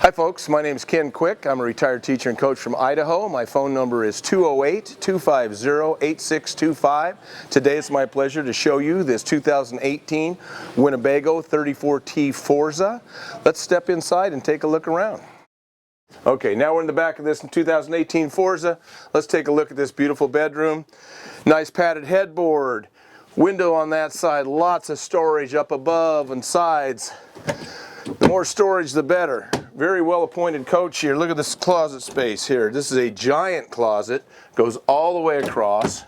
Hi folks, my name is Ken.Quick. I'm a retired teacher and coach from Idaho. My phone number is 208-250-8625. Today it's my pleasure to show you this 2018 Winnebago 34T Forza. Let's step inside and take a look around. Okay, now we're in the back of this 2018 Forza. Let's take a look at this beautiful bedroom. Nice padded headboard, window on that side, lots of storage up above and sides. The more storage, the better. Very well appointed coach here. Look at this closet space here. This is a giant closet. Goes all the way across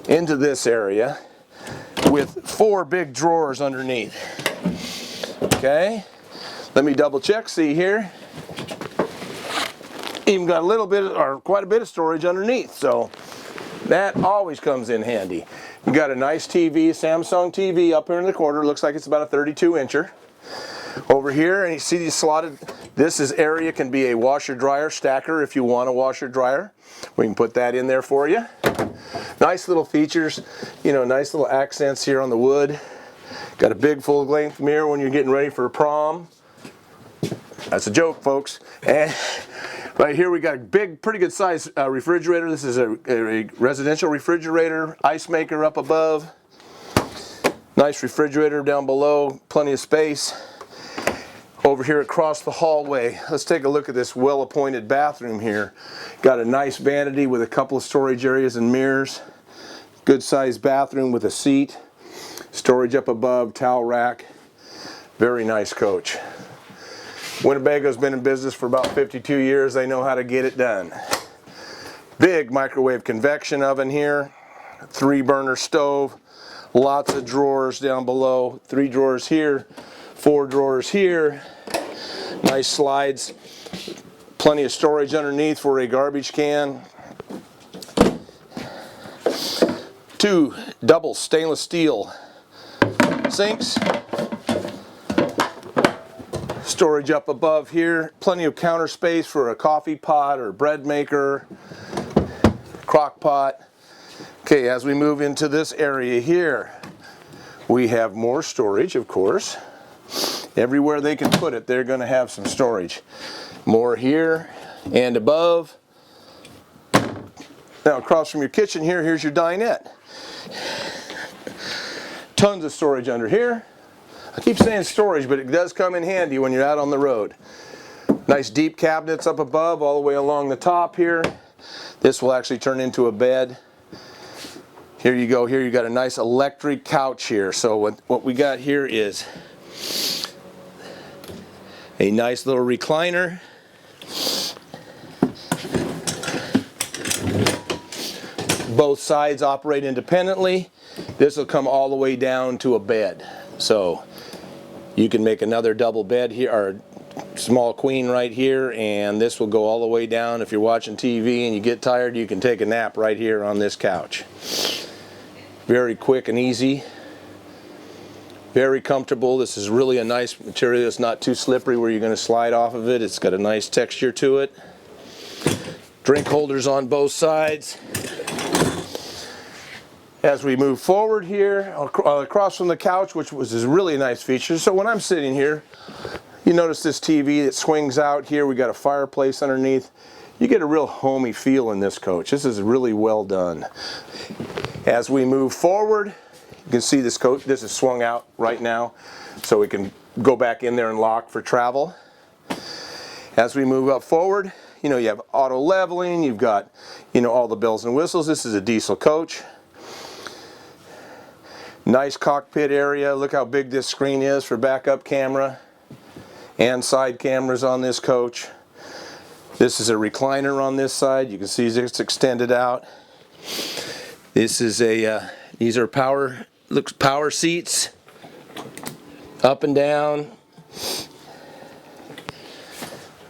into this area with 4 big drawers underneath. Okay, let me double check. See here, even got a little bit or quite a bit of storage underneath, so that always comes in handy. You got a nice TV, Samsung TV up here in the corner. Looks like it's about a 32-incher. Over here, and you see these slotted, this area can be a washer dryer stacker if you want a washer dryer. We can put that in there for you. Nice little features, you know, nice little accents here on the wood. Got a big full length mirror when you're getting ready for a prom. That's a joke, folks. And right here we got a big, pretty good size refrigerator. This is a residential refrigerator, ice maker up above. Nice refrigerator down below, plenty of space. Over here across the hallway, let's take a look at this well-appointed bathroom here. Got a nice vanity with a couple of storage areas and mirrors. Good sized bathroom with a seat. Storage up above, towel rack. Very nice coach. Winnebago's been in business for about 52 years. They know how to get it done. Big microwave convection oven here. 3-burner stove. Lots of drawers down below. 3 drawers here. 4 drawers here. Nice slides. Plenty of storage underneath for a garbage can. 2 double stainless steel sinks. Storage up above here. Plenty of counter space for a coffee pot or bread maker, crock pot. Okay, as we move into this area here, we have more storage, of course. Everywhere they can put it, they're going to have some storage. More here and above. Now across from your kitchen here, here's your dinette. Tons of storage under here. I keep saying storage, but it does come in handy when you're out on the road. Nice deep cabinets up above, all the way along the top here. This will actually turn into a bed. Here you go. Here you got a nice electric couch here. So what we got here is a nice little recliner. Both sides operate independently. This will come all the way down to a bed. So you can make another double bed here, or small queen right here, and this will go all the way down. If you're watching TV and you get tired, you can take a nap right here on this couch. Very quick and easy. Very comfortable. This is really a nice material. It's not too slippery where you're going to slide off of it. It's got a nice texture to it. Drink holders on both sides. As we move forward here, across from the couch, which was a really nice feature. So when I'm sitting here, you notice this TV that swings out here. We got a fireplace underneath. You get a real homey feel in this coach. This is really well done. As we move forward, you can see this coach, this is swung out right now, so we can go back in there and lock for travel. As we move up forward, you know, you have auto leveling, you've got, you know, all the bells and whistles. This is a diesel coach. Nice cockpit area. Look how big this screen is for backup camera and side cameras on this coach. This is a recliner on this side. You can see it's extended out. This is a, these are power seats, up and down.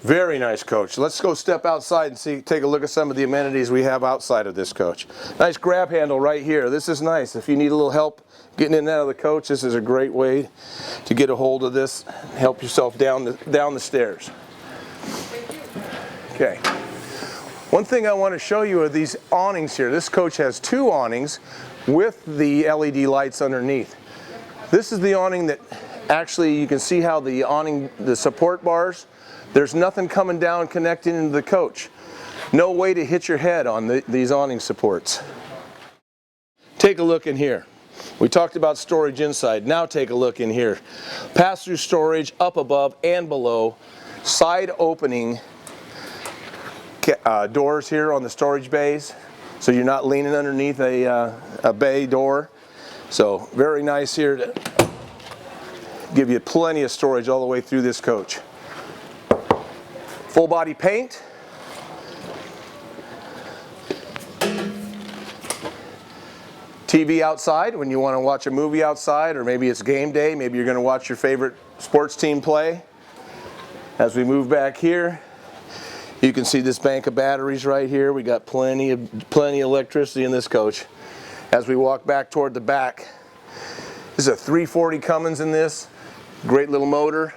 Very nice coach. Let's go step outside and take a look at some of the amenities we have outside of this coach. Nice grab handle right here. This is nice. If you need a little help getting in and out of the coach, this is a great way to get a hold of this. Help yourself down the stairs. Okay. One thing I want to show you are these awnings here. This coach has 2 awnings with the LED lights underneath. This is the awning that actually, you can see how the awning, the support bars, There's nothing coming down connecting into the coach. No way to hit your head on these awning supports. Take a look in here. We talked about storage inside. Now take a look in here. Pass-through storage up above and below. Side opening doors here on the storage bays, so you're not leaning underneath a bay door. So very nice here to give you plenty of storage all the way through this coach. Full body paint. TV outside when you want to watch a movie outside, or maybe it's game day, maybe you're going to watch your favorite sports team play. As we move back here, you can see this bank of batteries right here. We got plenty of electricity in this coach. As we walk back toward the back, this is a 340 Cummins in this. Great little motor.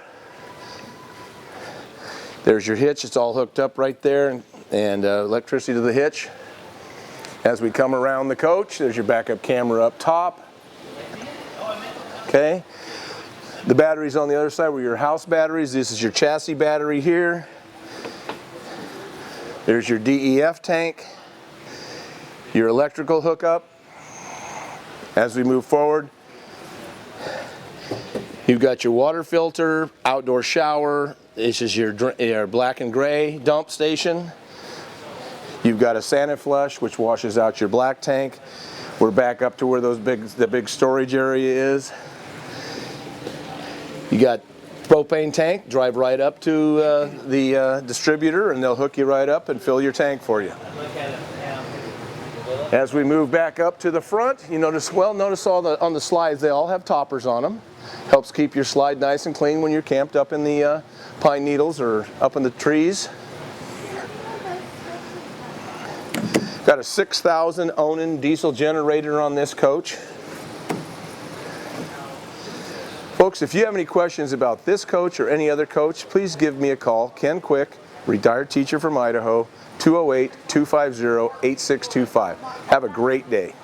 There's your hitch. It's all hooked up right there, and electricity to the hitch. As we come around the coach, there's your backup camera up top. Okay. The batteries on the other side were your house batteries. This is your chassis battery here. There's your DEF tank, your electrical hookup. As we move forward, you've got your water filter, outdoor shower. This is your black and gray dump station. You've got a Santa flush, which washes out your black tank. We're back up to where the big storage area is. You got propane tank. Drive right up to the distributor, and they'll hook you right up and fill your tank for you. As we move back up to the front, you notice on the slides they all have toppers on them. Helps keep your slide nice and clean when you're camped up in the pine needles or up in the trees. Got a 6,000 Onan diesel generator on this coach. Folks, if you have any questions about this coach or any other coach, please give me a call. Ken.Quick, retired teacher from Idaho, 208-250-8625. Have a great day.